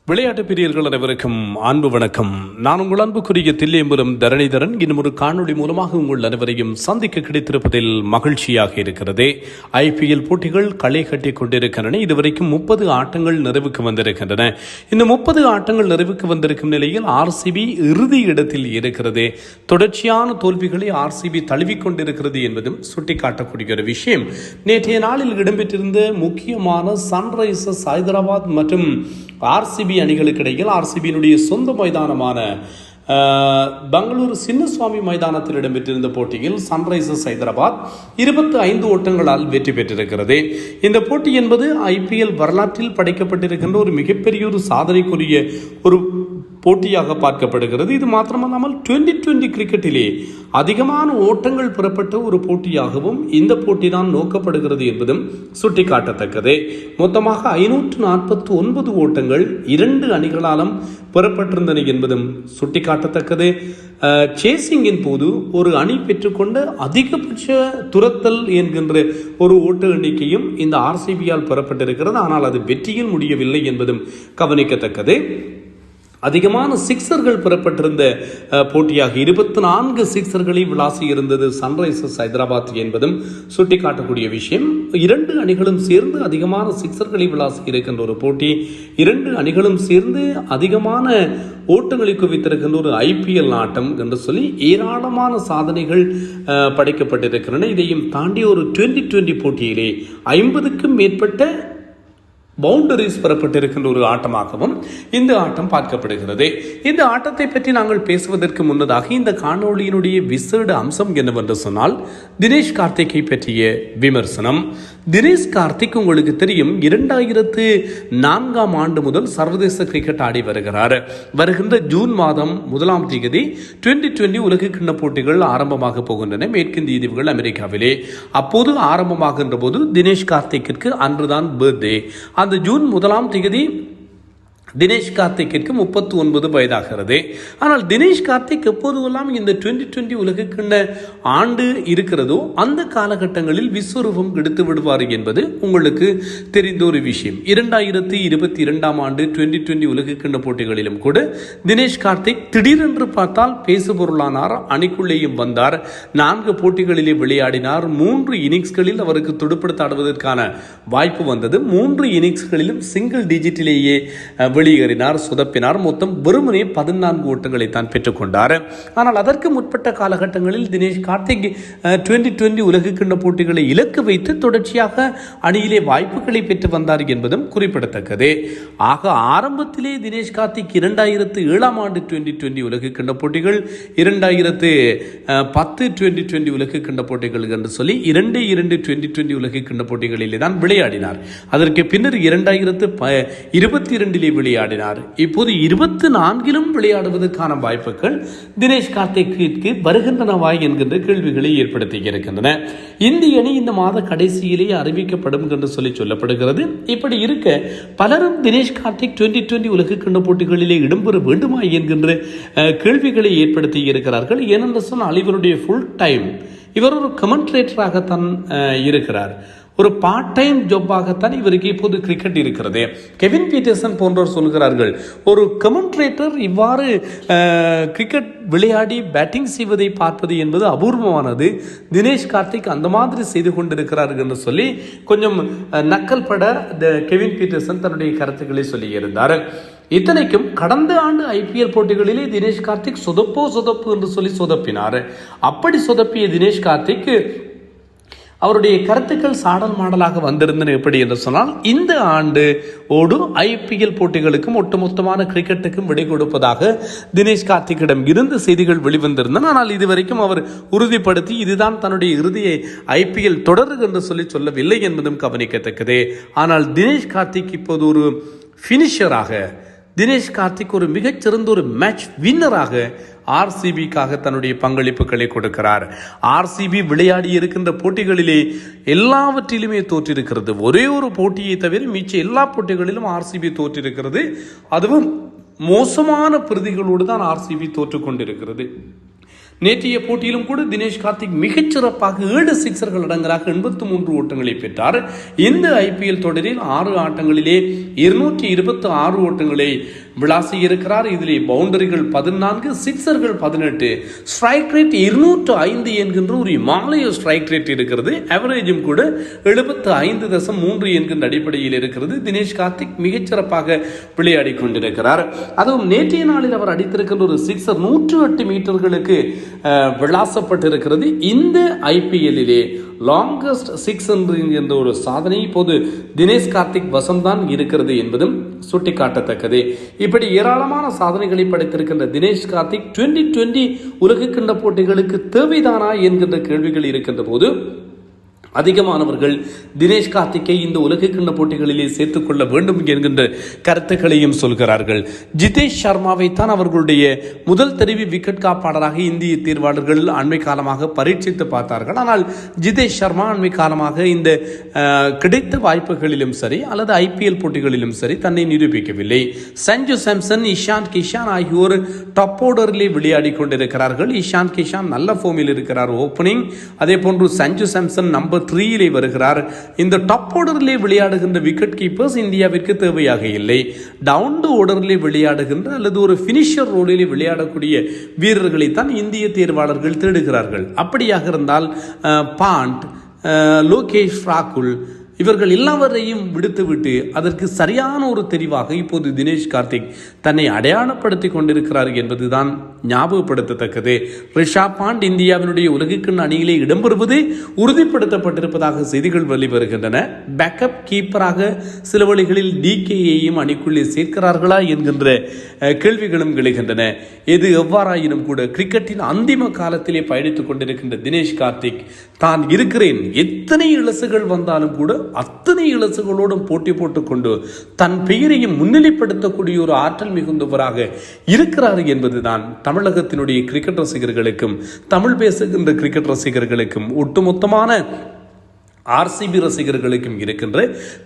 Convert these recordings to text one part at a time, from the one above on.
விளையாட்டு பிரியர்கள் அனைவருக்கும் அன்பு வணக்கம். நான் உங்கள் அன்புக்குரிய தில்லையம்பலம் தரணிதரன். இன்னும் ஒரு காணொளி மூலமாக உங்கள் அனைவரையும் சந்திக்க கிடைத்திருப்பதில் மகிழ்ச்சியாக இருக்கிறது. IPL போட்டிகள் களை கட்டி கொண்டிருக்கின்றன. இதுவரைக்கும் 30 ஆட்டங்கள் நிறைவுக்கு வந்திருக்கின்றன. இந்த 30 ஆட்டங்கள் நிறைவுக்கு வந்திருக்கும் நிலையில் RCB இறுதி இடத்தில் இருக்கிறது. தொடர்ச்சியான தோல்விகளை RCB தழுவிக்கொண்டிருக்கிறது என்பதும் சுட்டிக்காட்டக்கூடிய ஒரு விஷயம். நேற்றைய நாளில் இடம்பெற்றிருந்த முக்கியமான சன்ரைசர்ஸ் ஹைதராபாத் மற்றும் RCB அணிகளுக்கு இடையில் RCBயினுடைய சொந்த மைதானமான பெங்களூரு சின்னசுவாமி மைதானத்தில் இடம்பெற்றிருந்த போட்டியில் சன்ரைசர்ஸ் ஹைதராபாத் 25 ஓட்டங்களால் வெற்றி பெற்றிருக்கிறது. இந்த போட்டி என்பது IPL வரலாற்றில் படைக்கப்பட்டிருக்கின்ற ஒரு மிகப்பெரிய ஒரு சாதனைக்குரிய ஒரு போட்டியாக பார்க்கப்படுகிறது. இது மாத்திரமல்லாமல் 2020 கிரிக்கெட்டிலே அதிகமான ஓட்டங்கள் பெறப்பட்ட ஒரு போட்டியாகவும் இந்த போட்டி தான் நோக்கப்படுகிறது என்பதும் சுட்டிக்காட்டத்தக்கது. மொத்தமாக 549 ஓட்டங்கள் 2 அணிகளாலும் பெறப்பட்டிருந்தன என்பதும் சுட்டிக்காட்டத்தக்கது. சேசிங்கின் போது ஒரு அணி பெற்றுக்கொண்ட அதிகபட்ச துரத்தல் என்கின்ற ஒரு ஓட்ட எண்ணிக்கையும் இந்த RCBயால் பெறப்பட்டிருக்கிறது. ஆனால் அது வெற்றியில் முடியவில்லை என்பதும் கவனிக்கத்தக்கது. அதிகமான சிக்ஸர்கள் பெறப்பட்டிருந்த போட்டியாக 24 சிக்ஸர்களை விளாசி இருந்தது சன்ரைசர்ஸ் ஹைதராபாத் என்பதும் சுட்டிக்காட்டக்கூடிய விஷயம். 2 அணிகளும் சேர்ந்து அதிகமான சிக்ஸர்களை விளாசி இருக்கின்ற ஒரு போட்டி, 2 அணிகளும் சேர்ந்து அதிகமான ஓட்டங்களை குவித்திருக்கின்ற ஒரு IPL ஆட்டம் என்று சொல்லி ஏராளமான சாதனைகள் படைக்கப்பட்டிருக்கின்றன. இதையும் தாண்டி ஒரு 2020 போட்டியிலே 50க்கும் மேற்பட்ட பவுண்டரிஸ் பெறப்பட்டிருக்கின்ற ஒரு ஆட்டமாகவும் இந்த ஆட்டம் பார்க்கப்படுகிறது. இந்த ஆட்டத்தை பற்றி நாங்கள் பேசுவதற்கு முன்னதாக இந்த காணொளியினுடைய விசேட அம்சம் என்னவென்று சொன்னால் தினேஷ் கார்த்திக்கை பற்றிய விமர்சனம். தினேஷ் கார்த்திக் உங்களுக்கு தெரியும் 2004ஆம் ஆண்டு முதல் சர்வதேச கிரிக்கெட் ஆடி வருகிறார். வருகின்ற ஜூன் மாதம் 1ஆம் தேதி 2020 உலக கிண்ண போட்டிகள் ஆரம்பமாக போகின்றன மேற்கிந்திய தீவுகள் அமெரிக்காவிலே. அப்போது ஆரம்பமாகின்ற போது தினேஷ் கார்த்திக்கிற்கு அன்றுதான் பர்த்டே. அந்த ஜூன் 1ஆம் தேதி தினேஷ் கார்த்திக்கிற்கு 39 வயதாகிறது. ஆனால் தினேஷ் கார்த்திக் எப்போதுவெல்லாம் இந்த 2020 உலகக்கிண்ண ஆண்டு இருக்கிறதோ அந்த காலகட்டங்களில் விஸ்வரூபம் எடுத்து விடுவார் என்பது உங்களுக்கு தெரிந்த ஒரு விஷயம். 2022ஆம் ஆண்டு 2020 உலகக்கிண்ண போட்டிகளிலும் கூட தினேஷ் கார்த்திக் திடீரென்று பார்த்தால் பேசுபொருளானார். அணிக்குள்ளேயும் வந்தார். 4 போட்டிகளிலே விளையாடினார். 3 இன்னிங்ஸ்களில் அவருக்கு துடுப்படுத்த ஆடுவதற்கான வாய்ப்பு வந்தது. 3 இன்னிங்ஸ்களிலும் சிங்கிள் டிஜிட்டிலேயே வெளியேறினார், சொதப்பினார். மொத்தம் வெறுமனே 14 ஓட்டங்களை தான் பெற்றுக்கொண்டார். ஆனால் அதற்கு முற்பட்ட காலகட்டங்களில் தினேஷ் கார்த்திக் 2020 உலகக்கிண்ண போட்டிகளை இலக்கு வைத்து தொடர்ச்சியாக அணியிலே வாய்ப்புகளை பெற்று வந்தார் என்பதும் குறிப்பிடத்தக்கது. ஆக ஆரம்பத்திலே தினேஷ் கார்த்திக் 2007ஆம் ஆண்டு 2020 உலகக்கிண்ண போட்டிகள், 2010 2020 உலகக்கிண்ண போட்டிகள் என்று சொல்லி 2 2020 உலகக்கிண்ண போட்டிகளிலே தான் விளையாடினார். அதற்கு பின்னர் 2022 விளையாடினார். இப்போது 24லும் விளையாடுவதற்கான வாய்ப்புகள் தினேஷ் கார்த்திக்கு வருகின்றனவா என்கின்ற கேள்விகளை ஏற்படுத்தி இருக்கின்றன. இந்திய அணி இந்த மாத கடைசியிலேயே அறிவிக்கப்படும் என்று சொல்லி சொல்லப்படுகிறது. இப்படி இருக்க பலரும் தினேஷ் கார்த்திக் 2020 உலகக்கிண்ண போட்டிகளிலே இடம்பெற வேண்டுமா என்கின்ற கேள்விகளை ஏற்படுத்தி இருக்கிறார்கள். ஏனென்று சொன்னால் இவருடைய ஃபுல் டைம் இவர் ஒரு கமெண்ட்ரேட்டராகத்தான் இருக்கிறார். ஒரு பார்ட் டைம் ஜாபாகத்தான் இவருக்கு இப்போது கிரிக்கெட் இருக்கிறது. கெவின் பீட்டர்சன் போன்றவர் சொல்கிறார்கள், ஒரு கமெண்ட்ரேட்டர் இவ்வாறு கிரிக்கெட் விளையாடி பேட்டிங் செய்வதை பார்ப்பது என்பது அபூர்வமானது. தினேஷ் கார்த்திக் அந்த மாதிரி செய்து கொண்டிருக்கிறார்கள் என்று சொல்லி கொஞ்சம் நக்கல் பட கெவின் பீட்டர்சன் தன்னுடைய கருத்துக்களை சொல்லியிருந்தார். இத்தனைக்கும் கடந்த ஆண்டு IPL போட்டிகளிலே தினேஷ் கார்த்திக் சொதப்பு என்று சொல்லி சொதப்பினார். அப்படி சொதப்பிய தினேஷ் கார்த்திக் அவருடைய கருத்துக்கள் சாடல் மாடலாக வந்திருந்தன. எப்படி என்று சொன்னால் இந்த ஆண்டு ஓடு IPL போட்டிகளுக்கும் ஒட்டுமொத்தமான கிரிக்கெட்டுக்கும் விடை கொடுப்பதாக தினேஷ் கார்த்திக்கிடம் இருந்து செய்திகள் வெளிவந்திருந்தன. ஆனால் இதுவரைக்கும் அவர் உறுதிப்படுத்தி இதுதான் தன்னுடைய இறுதியை IPL தொடர் என்று சொல்லவில்லை என்பதும் கவனிக்கத்தக்கது. ஆனால் தினேஷ் கார்த்திக் இப்போது ஒரு ஃபினிஷராக, தினேஷ் கார்த்திக் ஒரு மிகச்சிறந்த ஒரு மேட்ச் வின்னராக RCBக்காக தன்னுடைய பங்களிப்புகளை கொடுக்கிறார். RCB விளையாடி இருக்கின்ற போட்டிகளிலே எல்லாவற்றிலுமே தோற்றிருக்கிறது. ஒரே ஒரு போட்டியை தவிர மிச்ச எல்லா போட்டிகளிலும் RCB தோற்றிருக்கிறது. அதுவும் மோசமான பிரதிகளோடு தான் RCB தோற்று கொண்டிருக்கிறது. நேற்றைய போட்டியிலும் கூட தினேஷ் கார்த்திக் மிகச்சிறப்பாக 7 சிக்சர்கள் அடங்கலாக 83 ஓட்டங்களை பெற்றார். இந்த IPL தொடரில் 6 ஆட்டங்களிலே 226 ஓட்டங்களை விளாசி இருக்கிறார். இதிலே பவுண்டரிகள் 14, சிக்சர்கள் 18, ஸ்ட்ரைக் ரேட் 205 என்கின்ற ஒரு இமாலய ஸ்ட்ரைக் ரேட் இருக்கிறது. அவரேஜும் கூட 75.3 என்கின்ற அடிப்படையில் இருக்கிறது. தினேஷ் கார்த்திக் மிகச்சிறப்பாக விளையாடி கொண்டிருக்கிறார். அதுவும் நேற்றைய நாளில் அவர் அடித்திருக்கின்ற ஒரு சிக்சர் 108 மீட்டர்களுக்கு விளாசப்பட்டிருக்கிறது. இந்த IPL-லே லாங்கஸ்ட் 600 என்ற ஒரு சாதனை இப்போது தினேஷ் கார்த்திக் வசம்தான் இருக்கிறது என்பதும் சுட்டிக்காட்டத்தக்கது. இப்படி ஏராளமான சாதனைகளை படைத்திருக்கின்ற தினேஷ் கார்த்திக் 2020 உலகக்கிண்ண போட்டிகளுக்கு தேவைதானா என்கின்ற கேள்விகள் இருக்கின்ற போது அதிகமானவர்கள் தினேஷ் கார்த்திக்கை இந்த உலகக்கிண்ண போட்டிகளிலே சேர்த்துக் கொள்ள வேண்டும் என்கின்ற கருத்துக்களையும் சொல்கிறார்கள். ஜிதேஷ் சர்மாவை தான் அவர்களுடைய முதல் தெரிவு விக்கெட் காப்பாளராக இந்திய தீர்வாளர்கள் அண்மை காலமாக பரீட்சித்து பார்த்தார்கள். ஆனால் ஜிதேஷ் சர்மா அண்மை காலமாக இந்த கிடைத்த வாய்ப்புகளிலும் சரி அல்லது IPL போட்டிகளிலும் சரி தன்னை நிரூபிக்கவில்லை. சஞ்சு சாம்சன், இஷாந்த் கிஷான் ஆகியோர் டாப் ஆர்டரிலே விளையாடி கொண்டிருக்கிறார்கள். இஷாந்த் கிஷான் நல்ல ஃபார்மில் இருக்கிறார் ஓப்பனிங். அதே போன்று சஞ்சு சாம்சன் நம்பர் 3 வருகிறார். இந்த டாப் ஆர்டரிலே விளையாடுகின்ற விக்கெட் கீப்பர்ஸ் இந்தியாவிற்கு தேவையாக இல்லை. டவுன் டு ஆர்டரிலே விளையாடுகின்ற அல்லது ஒரு பினிஷர் ரோலிலே விளையாடக்கூடிய வீரர்களை தான் இந்திய தேர்வாளர்கள் தேடுகிறார்கள். அப்படியாக இருந்தால் பாண்ட், லோகேஷ் ராகுல் இவர்கள் எல்லாவரையும் விடுத்துவிட்டு அதற்கு சரியான ஒரு தெரிவாக இப்போது தினேஷ் கார்த்திக் தன்னை அடையாளப்படுத்தி கொண்டிருக்கிறார் என்பதுதான் ஞாபகப்படுத்தத்தக்கது. ரிஷாப் பாண்ட் இந்தியாவினுடைய உலகக்கிண்ண அணியிலே இடம்பெறுவது உறுதிப்படுத்தப்பட்டிருப்பதாக செய்திகள் வெளிவருகின்றன. பேக்கப் கீப்பராக சில வழிகளில் DKயையும் அணிக்குள்ளே சேர்க்கிறார்களா என்கின்ற கேள்விகளும் எழுகின்றன. எது எவ்வாறாயினும் கூட கிரிக்கெட்டின் அந்திம காலத்திலே பயணித்துக் கொண்டிருக்கின்ற தினேஷ் கார்த்திக் தான் இருக்கிறேன், எத்தனை இலசுகள் வந்தாலும் கூட அத்தனை இலசுகளோடும் போட்டி போட்டுக்கொண்டு தன் பெயரையும் முன்னிலைப்படுத்தக்கூடிய ஒரு ஆற்றல் மிகுந்தவராக இருக்கிறார் என்பதுதான் தமிழகத்தினுடைய கிரிக்கெட் ரசிகர்களுக்கும் தமிழ் பேசுகின்ற கிரிக்கெட் ரசிகர்களுக்கும் ஒட்டுமொத்தமான RCB ரசிகர்களுக்கும் இருக்கின்ற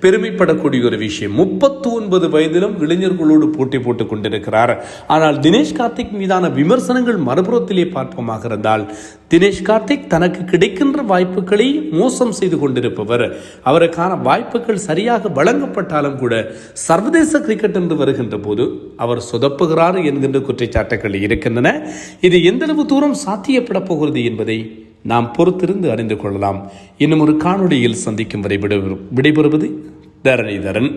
பெருமைப்படக்கூடிய ஒரு விஷயம். 39 வயதிலும் இளைஞர்களோடு போட்டி போட்டுக் கொண்டிருக்கிறார். ஆனால் தினேஷ் கார்த்திக் மீதான விமர்சனங்கள் மறுபுறத்திலே பார்ப்போமாக இருந்தால் தினேஷ் கார்த்திக் தனக்கு கிடைக்கின்ற வாய்ப்புகளை மோசம் செய்து கொண்டிருப்பவர். அவருக்கான வாய்ப்புகள் சரியாக வழங்கப்பட்டாலும் கூட சர்வதேச கிரிக்கெட் என்று வருகின்ற போது அவர் சொதப்புகிறார் என்கின்ற குற்றச்சாட்டுகள் இருக்கின்றன. இது எந்தளவு தூரம் சாத்தியப்பட போகிறது என்பதை நாம் பொறுத்திருந்து அறிந்து கொள்ளலாம். இன்னும் ஒரு காணொளியில் சந்திக்கும் வரை விடைபெறுவது தரணிதரன்.